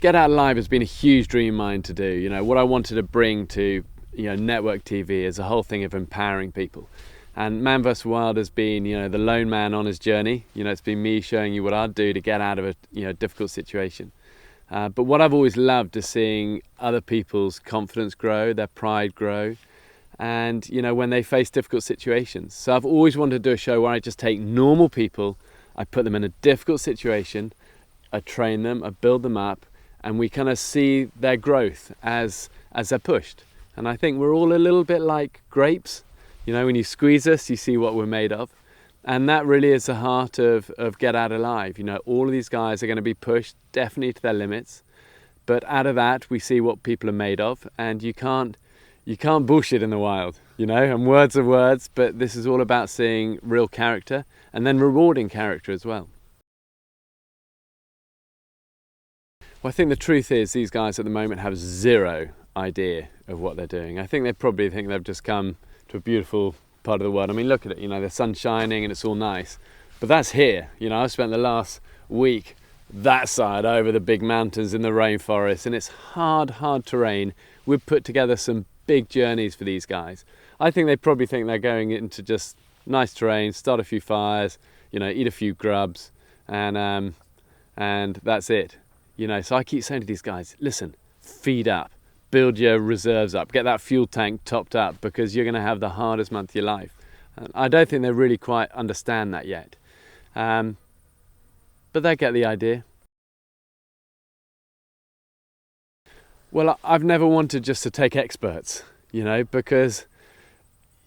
Get Out Live has been a huge dream of mine to do. You know, what I wanted to bring to, network TV is a whole thing of empowering people. And Man vs Wild has been, the lone man on his journey. It's been me showing you what I'd do to get out of a, difficult situation. But what I've always loved is seeing other people's confidence grow, their pride grow, and, when they face difficult situations. So I've always wanted to do a show where I just take normal people, I put them in a difficult situation, I train them, I build them up, and we kind of see their growth as they're pushed. And I think we're all a little bit like grapes. When you squeeze us, you see what we're made of. And that really is the heart of Get Out Alive. All of these guys are going to be pushed definitely to their limits. But out of that, we see what people are made of. And you can't bullshit in the wild, and words are words, but this is all about seeing real character and then rewarding character as well. Well, I think the truth is these guys at the moment have zero idea of what they're doing. I think they probably think they've just come to a beautiful part of the world. I mean, look at it, the sun's shining and it's all nice. But that's here. I've spent the last week that side over the big mountains in the rainforest, and it's hard terrain. We've put together some big journeys for these guys. I think they probably think they're going into just nice terrain, start a few fires, eat a few grubs, and that's it. So I keep saying to these guys, listen, feed up, build your reserves up, get that fuel tank topped up, because you're going to have the hardest month of your life. And I don't think they really quite understand that yet. But they get the idea. Well, I've never wanted just to take experts, because,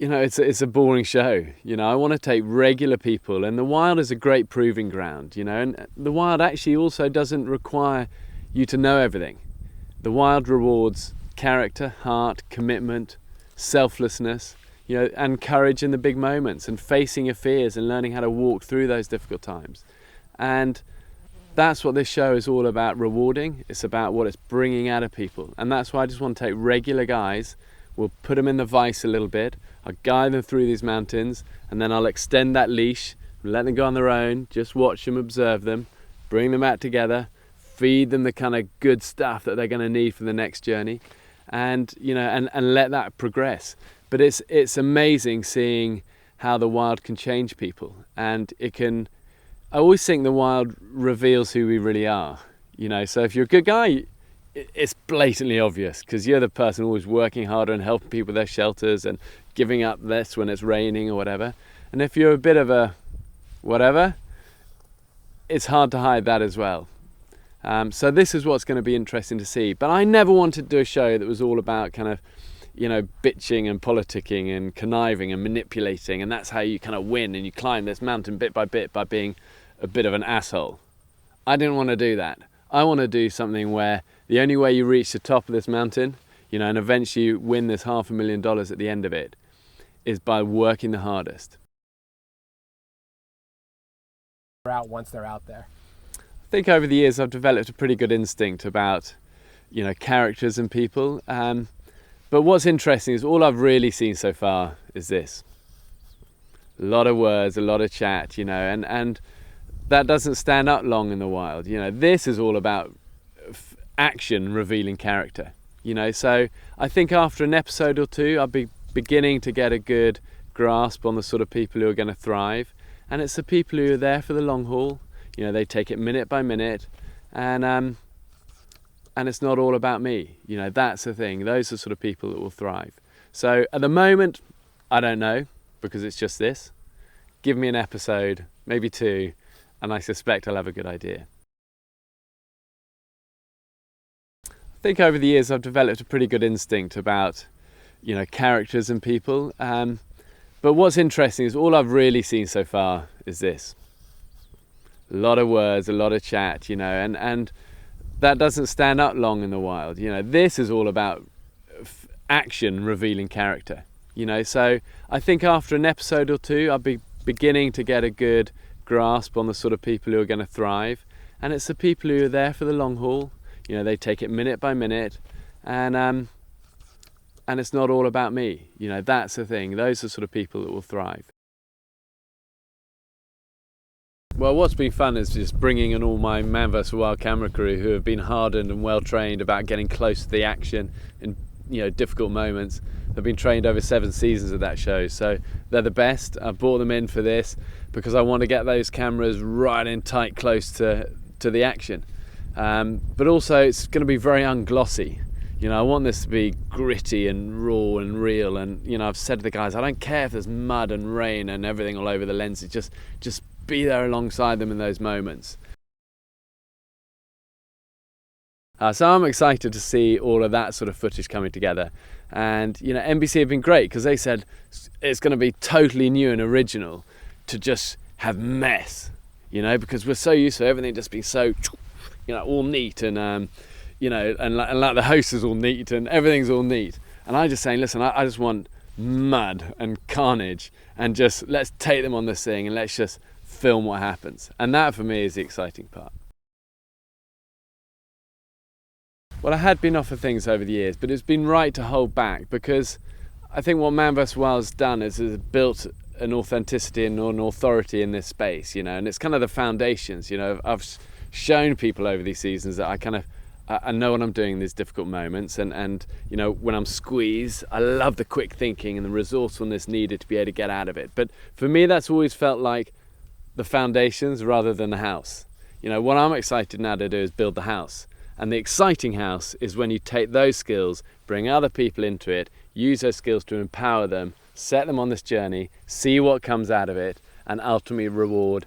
it's a boring show. I want to take regular people, and the wild is a great proving ground, and the wild actually also doesn't require you to know everything. The wild rewards character, heart, commitment, selflessness, and courage in the big moments, and facing your fears and learning how to walk through those difficult times. And that's what this show is all about, rewarding. It's about what it's bringing out of people. And that's why I just want to take regular guys, we'll put them in the vice a little bit, I'll guide them through these mountains, and then I'll extend that leash, let them go on their own, just watch them, observe them, bring them out together, feed them the kind of good stuff that they're going to need for the next journey, and and let that progress. But it's amazing seeing how the wild can change people, and it can. I always think the wild reveals who we really are. So if you're a good guy, it's blatantly obvious, because you're the person always working harder and helping people with their shelters and giving up less when it's raining or whatever. And if you're a bit of a whatever, it's hard to hide that as well. So this is what's going to be interesting to see. But I never wanted to do a show that was all about kind of, bitching and politicking and conniving and manipulating, and that's how you kind of win and you climb this mountain bit by bit by being a bit of an asshole. I didn't want to do that. I want to do something where the only way you reach the top of this mountain, and eventually you win this $500,000 at the end of it, is by working the hardest. Out once they're out there. I think over the years I've developed a pretty good instinct about, characters and people. But what's interesting is all I've really seen so far is this. A lot of words, a lot of chat, and that doesn't stand up long in the wild. This is all about action revealing character. So I think after an episode or two, I'll be beginning to get a good grasp on the sort of people who are going to thrive. And it's the people who are there for the long haul. They take it minute by minute, and it's not all about me. That's the thing. Those are the sort of people that will thrive. So at the moment, I don't know, because it's just this. Give me an episode, maybe two, and I suspect I'll have a good idea. I think over the years I've developed a pretty good instinct about, characters and people. But what's interesting is all I've really seen so far is this. A lot of words, a lot of chat, and that doesn't stand up long in the wild. This is all about action revealing character. So I think after an episode or two, I'll be beginning to get a good grasp on the sort of people who are going to thrive. And it's the people who are there for the long haul. They take it minute by minute, and it's not all about me. That's the thing. Those are the sort of people that will thrive. Well, what's been fun is just bringing in all my Man vs Wild camera crew who have been hardened and well trained about getting close to the action in difficult moments. They've been trained over 7 seasons of that show, so they're the best. I've brought them in for this because I want to get those cameras right in tight close to the action. But also it's going to be very unglossy. I want this to be gritty and raw and real, and I've said to the guys, I don't care if there's mud and rain and everything all over the lenses, just be there alongside them in those moments. So I'm excited to see all of that sort of footage coming together. And NBC have been great because they said it's going to be totally new and original to just have mess, because we're so used to everything just being so, all neat and, and like the host is all neat and everything's all neat. And I just saying, listen, I just want mud and carnage, and just let's take them on this thing and let's just film what happens. And that for me is the exciting part. Well, I had been offered things over the years, but it's been right to hold back because I think what Man vs Wild's done is built an authenticity and an authority in this space, and it's kind of the foundations. I've shown people over these seasons that I know what I'm doing in these difficult moments, and when I'm squeezed, I love the quick thinking and the resourcefulness needed to be able to get out of it. But for me, that's always felt like the foundations rather than the house. What I'm excited now to do is build the house. And the exciting house is when you take those skills, bring other people into it, use those skills to empower them, set them on this journey, see what comes out of it, and ultimately reward,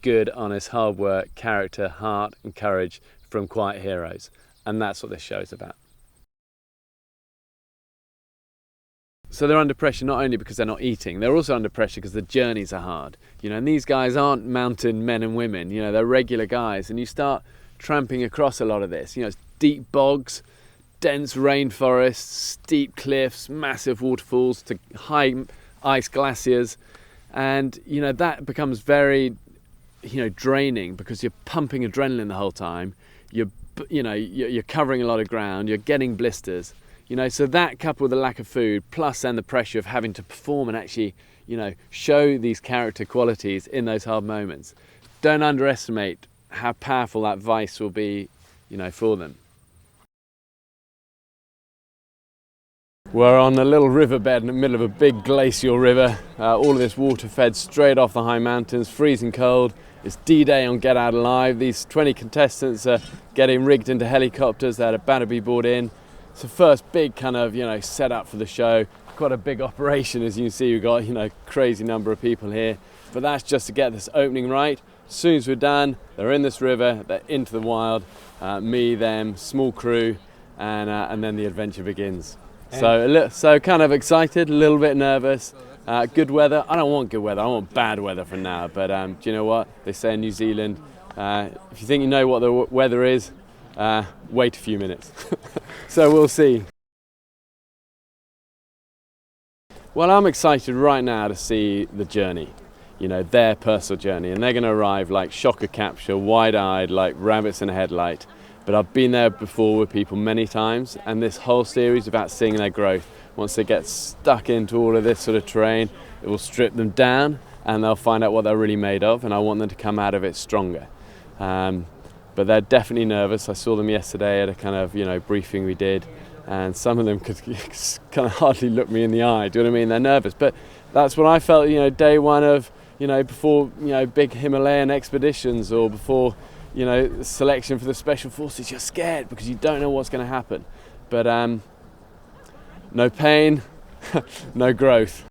good, honest, hard work, character, heart, and courage from quiet heroes. And that's what this show is about. So they're under pressure not only because they're not eating, they're also under pressure because the journeys are hard. And these guys aren't mountain men and women, they're regular guys, and you start tramping across a lot of this. It's deep bogs, dense rainforests, steep cliffs, massive waterfalls to high ice glaciers, and that becomes very draining because you're pumping adrenaline the whole time. You're covering a lot of ground, you're getting blisters. So that coupled with the lack of food, plus then the pressure of having to perform and actually, show these character qualities in those hard moments. Don't underestimate how powerful that vice will be, for them. We're on a little riverbed in the middle of a big glacial river. All of this water fed straight off the high mountains, freezing cold. It's D-Day on Get Out Alive. These 20 contestants are getting rigged into helicopters that are about to be brought in. It's the first big kind of, setup for the show. Quite a big operation, as you can see. We've got, crazy number of people here. But that's just to get this opening right. As soon as we're done, they're in this river, they're into the wild. Me, them, small crew, and then the adventure begins. So kind of excited, a little bit nervous. Good weather. I don't want good weather. I want bad weather for now. But do you know what they say in New Zealand? If you think you know what the weather is, wait a few minutes. So we'll see. Well, I'm excited right now to see the journey, their personal journey, and they're going to arrive like shocker capture, wide-eyed, like rabbits in a headlight. But I've been there before with people many times, and this whole series is about seeing their growth. Once they get stuck into all of this sort of terrain, it will strip them down, and they'll find out what they're really made of, and I want them to come out of it stronger. But they're definitely nervous. I saw them yesterday at a kind of, briefing we did, and some of them could kind of hardly look me in the eye. Do you know what I mean? They're nervous, but that's what I felt, day one of, before, big Himalayan expeditions, or before, selection for the special forces. You're scared because you don't know what's going to happen. But no pain, no growth.